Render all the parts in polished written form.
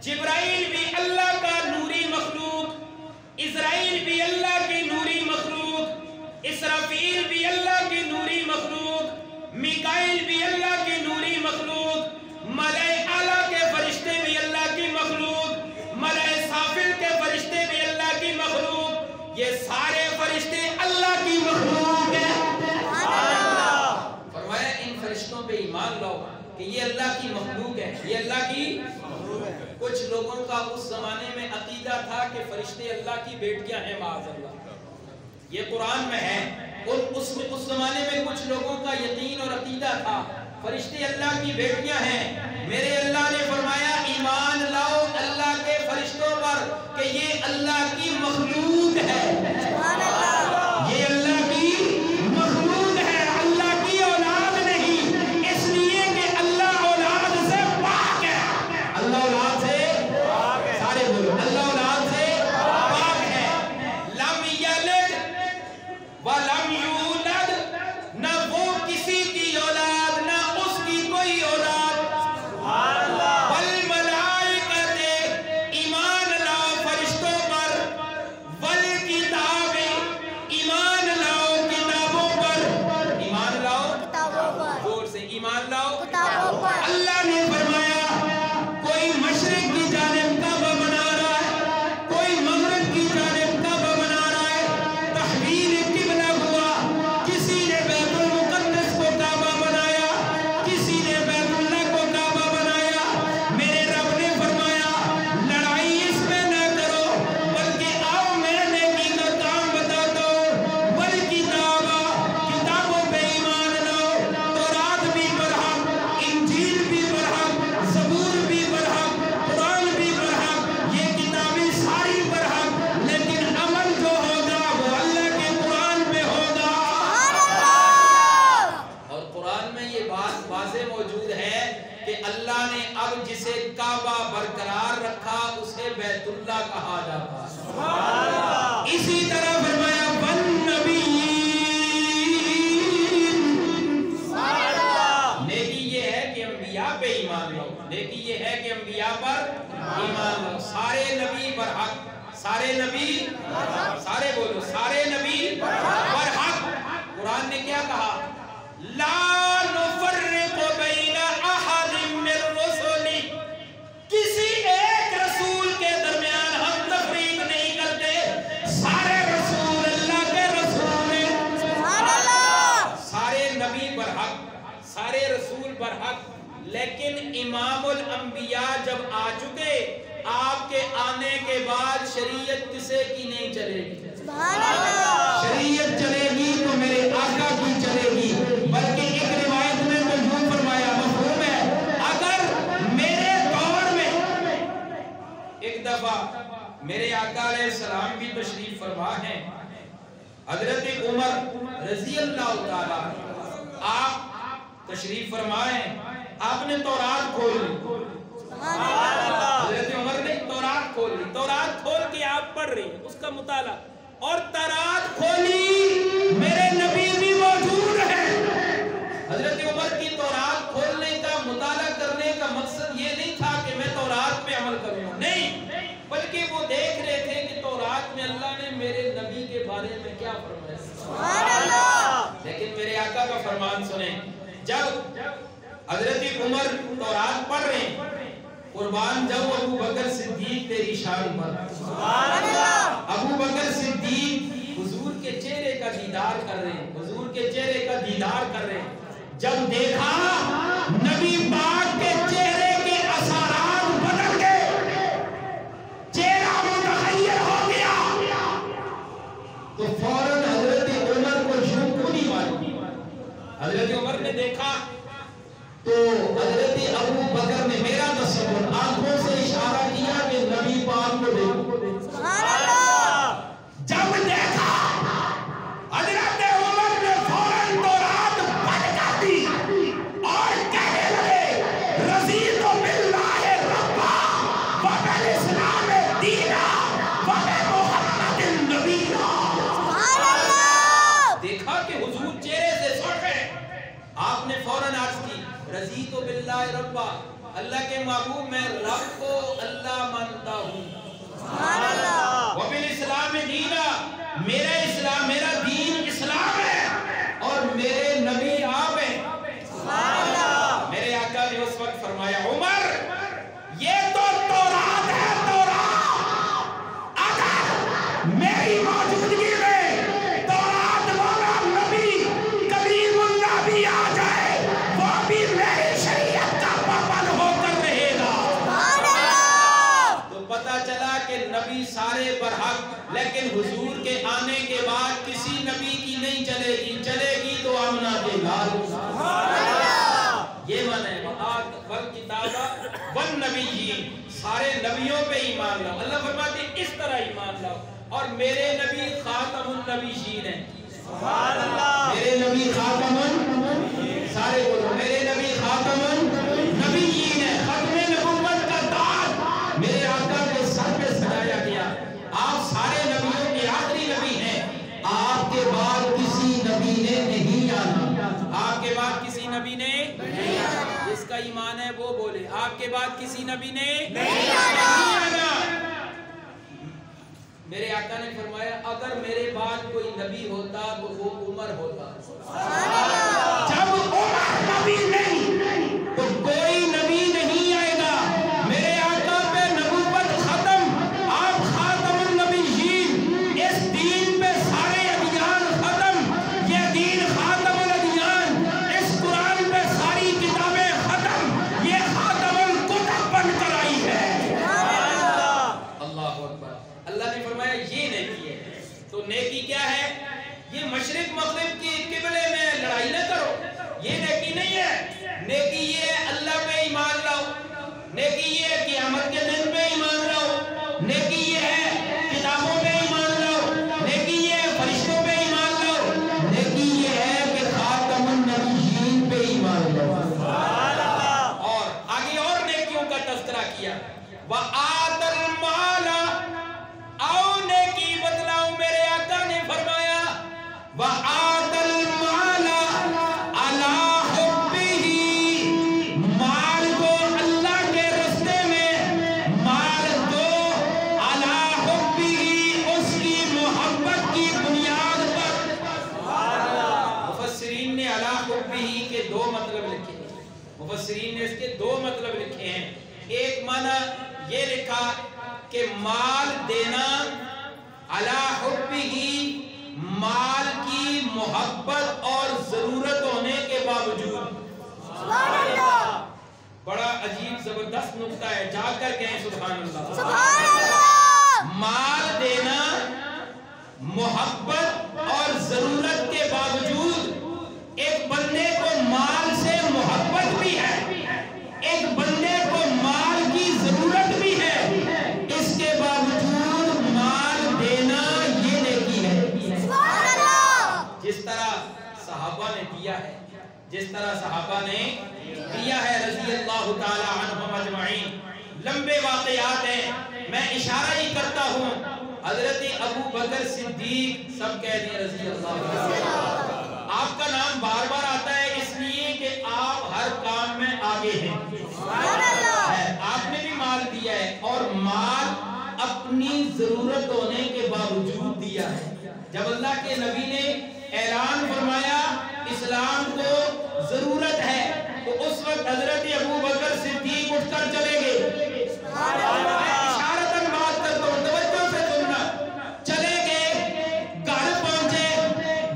جبرائیل بھی اللہ کا نوری مخلوق، اسرائیل بھی اللہ کی نوری مخلوق، اسرافیل بھی اللہ کی نوری مخلوق، میکائیل بھی اللہ کی نوری مخلوق، ملائے اعلیٰ کے فرشتے بھی اللہ کی مخلوق، ملائے سافل کے فرشتے بھی اللہ کی مخلوق، یہ سارے فرشتے اللہ کی مخلوق ہیں۔ فرمایا ان فرشتوں پہ ایمان لاؤ کہ یہ اللہ کی مخلوق ہے، یہ اللہ کی مخلوق ہے۔ کچھ لوگوں کا اس زمانے میں عقیدہ تھا کہ فرشتے اللہ کی بیٹیاں ہیں، معاذ اللہ، یہ قرآن میں ہے۔ اور اس زمانے میں کچھ لوگوں کا یقین اور عقیدہ تھا فرشتے اللہ کی بیٹیاں ہیں۔ میرے اللہ نے فرمایا ایمان لاؤ اللہ کے فرشتوں پر کہ یہ اللہ کی مخلوق ہے، یہ اللہ کی مخلوق ہے، اللہ کی اولاد نہیں، اس لیے کہ اللہ اولاد سے پاک ہے، اللہ اولاد سے پاک ہے، سارے بولو اللہ اولاد سے پاک ہے۔ لم یلد ولم یولد، نہ وہ کسی کی اولاد نہ اس کی کوئی اولاد۔ والملائکۃ، ایمان لاؤ فرشتوں پر، والکتاب، ایمان لاؤ کتابوں پر، ایمان لاؤ زور سے ایمان لاؤ کتابوں پر۔ اللہ نے فرمایا کوئی مشرق کی جانب کعبہ بنا رہا ہے، کوئی مغرب کی جانب کعبہ بنا رہا ہے، تحویل قبلہ ہوا، کسی نے بیت المقدس کو کعبہ بنایا، کسی نے بیت اللہ کو کعبہ بنایا۔ میرے رب نے فرمایا لڑائی اس میں نہ کرو، بلکہ آؤ میں نیکی کا کام بتاتا ہوں۔ والکتاب، کتابوں پہ ایمان لاؤ، تورات بھی برحق، انجیل بھی برحق، زبور بھی برحق، قرآن بھی برحق، یہ کتابیں ساری برحق، لیکن عمل جو ہوگا وہ اللہ کے قرآن پہ ہوگا۔ اور قرآن میں یہ بات واضح موجود ہے کہ اللہ نے اب جسے کعبہ برقرار رکھا اسے بیت اللہ کہا جاتا ہے۔ اسی طرح فرمایا والنبیین، نیکی یہ ہے کہ انبیاء پہ ایمان لاؤ، نیکی یہ ہے کہ انبیاء پر ایمان لاؤ۔ سارے نبی برحق، سارے نبی، سارے بولو سارے نبی برحق۔ قرآن نے کیا کہا؟ لا نفرق بین احد من رسلی، کسی ایک رسول کے درمیان ہم تفریق نہیں کرتے، سارے رسول اللہ کے رسول ہیں۔ سارے نبی برحق، سارے رسول برحق، لیکن امام الانبیاء جب آ چکے، آپ کے آنے کے بعد شریعت کسے کی نہیں چلے گی؟ شریعت چلے گی تو میرے آقا کی چلے گی۔ بلکہ ایک روایت میں تو یوں فرمایا، مفہوم ہے، اگر میرے دور میں ایک دفعہ میرے آقا علیہ السلام بھی تشریف فرما ہیں، حضرت عمر رضی اللہ تعالیٰ آپ تشریف فرمائیں، آپ نے تورات کھول لی، حضرت عمر نے تورات کھول لی، تورات کھول کے آپ پڑھ رہی ہیں اس کا مطالعہ، اور تورات کھولی میرے نبی بھی موجود ہیں۔ حضرت عمر کی تورات کھولنے کا مطالعہ کرنے کا مقصد یہ نہیں تھا کہ میں تورات پہ عمل کروں، نہیں، بلکہ وہ دیکھ رہے تھے کہ تورات میں اللہ نے میرے نبی کے بارے میں کیا فرمایا۔ لیکن میرے آقا کا فرمان سنیں، جب حضرت عمر تورات پڑھ رہے ہیں، قربان جاؤ ابو بکر صدیق تیری شان پر، ابو بکر صدیق حضور کے چہرے کا دیدار کر رہے ہیں، حضور کے چہرے کا دیدار کر رہے ہیں۔ جب دیکھا نبی پاک کے چہرے کے اثرات بدل گئے، چہرہ متغیر ہو گیا، تو فوراً حضرت عمر کو یوں گولی ماری۔ حضرت عمر نے دیکھا تو حضرت ابو بکر نے میرا تصور آنکھوں سے اشارہ کیا کہ نبی پاک کو دیکھو۔ جب دیکھا حضرت عمر نے فوراً تورات بند کر دی اور کہنے لگے رضیت باللہ ربا وبالاسلام دینا وبمحمد نبینا۔ دیکھا کہ حضور چہرے سے سوچ گئے، آپ نے فوراً عرض کی رضیت باللہ ربا، اللہ کے محبوب میں رب کو اللہ میرا اسلام، میرا دین اسلام ہے اور میرے نبی آپ ہیں۔ میرے آقا نے اس وقت فرمایا عمر یہ تو تورات ہے، تورات، اگر میری موجودگی میں تورات والا نبی کلیم اللہ بھی آ جائے وہ بھی میری شریعت کا پابند ہو کر رہے گا۔ تو پتہ چلا کہ نبی سارے برحق، لیکن حضور کے آنے کے بعد کسی نبی کی نہیں چلے گی، چلے گی تو آمنہ کے لال۔ یہ معنی ہے وَالْكِتَابَ وَالنَّبِيِّينَ، سارے نبیوں پہ ایمان لاؤ۔ اللہ فرماتے ہیں اس طرح ایمان لاؤ، اور میرے نبی خاتم النبیین ہیں۔ میرے نبی خاتم سارے بولو میرے نبی خاتم النبیین ہیں۔ ختم نبوت کا تاج میرے آقا کے سر پہ سجایا گیا۔ آپ سارے نبیوں کے آخری نبی ہیں، آپ کے بعد کسی نبی نے نہیں آنا، آپ کے بعد کسی نبی نے نہیں آنا۔ جس کا ایمان ہے وہ بولے آپ کے بعد کسی نبی نے نہیں آنا۔ میرے آقا نے فرمایا اگر میرے بعد کوئی نبی ہوتا تو وہ عمر ہوتا۔ جب عمر نبی نہیں تو کوئی نبی نہیں آئے گا۔ میرے آقا پہ نبوت ختم، آپ خاتم النبیین، اس دین پہ سارے ادیان ختم، یہ دین خاتم الادیان، اس قرآن پہ ساری کتابیں ختم، یہ خاتم الکتب بن کر آئی ہے۔ اللہ اکبر۔ اللہ نے فرمایا یہ نیکی ہے۔ تو نیکی کیا ہے؟ یہ مشرق مغرب کی قبلے میں لڑائی نہ کرو، یہ نیکی نہیں ہے۔ نیکی یہ ہے اللہ پہ ایمان لاؤ، نیکی یہ ہے قیامت کے دن پہ ایمان لاؤ، نیکی یہ ہے کتابوں پہ ایمان لاؤ، نیکی یہ ہے فرشتوں پہ ایمان لاؤ، نیکی یہ ہے کہ خاتم النبیین پہ ایمان لاؤ۔ اور آگے اور نیکیوں کا تذکرہ کیا، وَآتَ الْمَالَ، آؤ نیکی بتلاؤں۔ میرے آقا نے فرمایا وَآتَ الْمَالَ عَلَىٰ حُبِّهِ، مال کو اللہ کے رستے میں مال دو، عَلَىٰ حُبِّهِ، اس کی محبت کی بنیاد پر۔ مفسرین نے عَلَىٰ حُبِّهِ کے دو مطلب لکھے ہیں، مفسرین نے اس کے دو مطلب لکھے ہیں۔ ایک معنی یہ لکھا کہ مال دینا علی حبہ، مال کی محبت اور ضرورت ہونے کے باوجود۔ بڑا عجیب زبردست نقطہ ہے، جا کر کہیں سبحان اللہ۔ مال دینا محبت اور ضرورت کے باوجود، ایک بندے کو مال سے محبت بھی ہے، ایک بندے کو مال کی ضرورت بھی ہے، اس کے باوجود مال دینا یہ نیکی ہے۔ جس طرح صحابہ نے دیا ہے، جس طرح صحابہ نے دیا ہے رضی اللہ تعالی عنہم اجمعین۔ لمبے واقعات ہیں، میں اشارہ ہی کرتا ہوں۔ حضرت ابو بکر صدیق، سب کہہ دیں رضی اللہ عنہ۔ آپ کا نام بار بار آتا ہے اس لیے کہ آپ ہر کام میں آگے ہیں۔ آپ نے بھی مال دیا ہے، اور مال اپنی ضرورت ہونے کے باوجود دیا ہے۔ جب اللہ کے نبی نے اعلان فرمایا اسلام کو ضرورت ہے، تو اس وقت حضرت ابو بکر صدیق اٹھ کر چلے گئے۔ اشارتاً بات کرتا ہوں، توجہ سے سننا۔ چلے گئے، گھر پہنچے،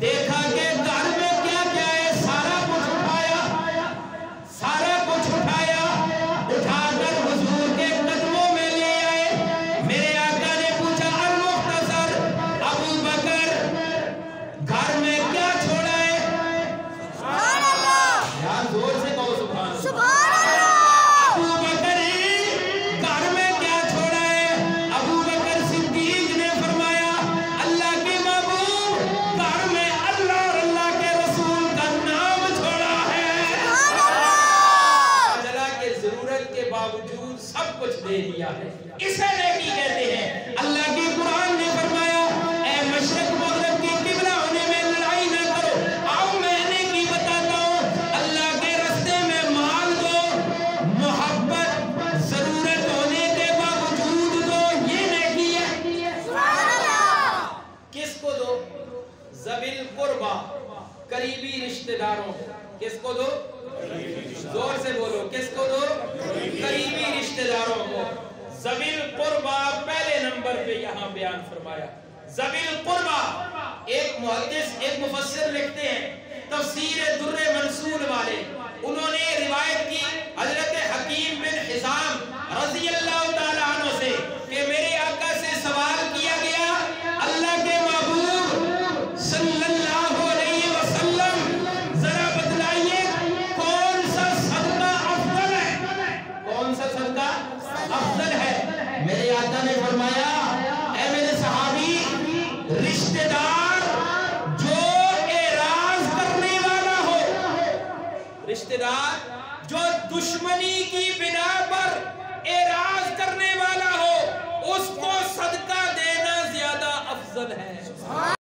دیکھا کہ گھر میں کیا کیا ہے، سارا کچھ اٹھایا، سارا کچھ اٹھایا، اٹھا کر حضور کے قدموں میں لے آئے۔ میرے آقا نے پوچھا المختصر، ابو بکر گھر میں کیا چھوڑا ہے؟ یار زور سے کہو سبحان اللہ۔ ابو بکر گھر میں کیا چھوڑا ہے؟ ابو بکر صدیق نے فرمایا اللہ کے محبوب، گھر میں اللہ اور اللہ کے رسول کا نام چھوڑا ہے۔ چلا کہ ضرورت کے باوجود سب کچھ دے دیا ہے، اسے نیکی کہتے ہیں۔ اللہ کی قرآن نے فرمایا اے مشرق مغرب کی قبلہ ہونے میں لڑائی نہ کرو، آؤ میں نیکی بتاتا ہوں۔ اللہ کے راستے میں مال دو، محبت ضرورت ہونے کے باوجود دو، یہ نیکی ہے۔ کس کو ذویل قربا پہلے نمبر پہ یہاں بیان فرمایا. ذویل قربا ایک محدث ایک مفسر لکھتے ہیں تفسیر در منصور والے, انہوں نے روایت کی حضرت حکیم بن حزام رضی اللہ تعالیٰ عنہ سے کہ میرے آقا سے سوال کیا گیا اللہ کے محبوب صلی اللہ علیہ وسلم ذرا بتلائیے کون سا صدقہ افضل ہے, کون سا صدقہ افضل ہے. میرے آقا نے فرمایا اے میرے صحابی, رشتہ دار جو اعراض کرنے والا ہو, رشتہ دار جو دشمنی کی بنا پر اعراض کرنے والا ہو, اس کو صدقہ دینا زیادہ افضل ہے.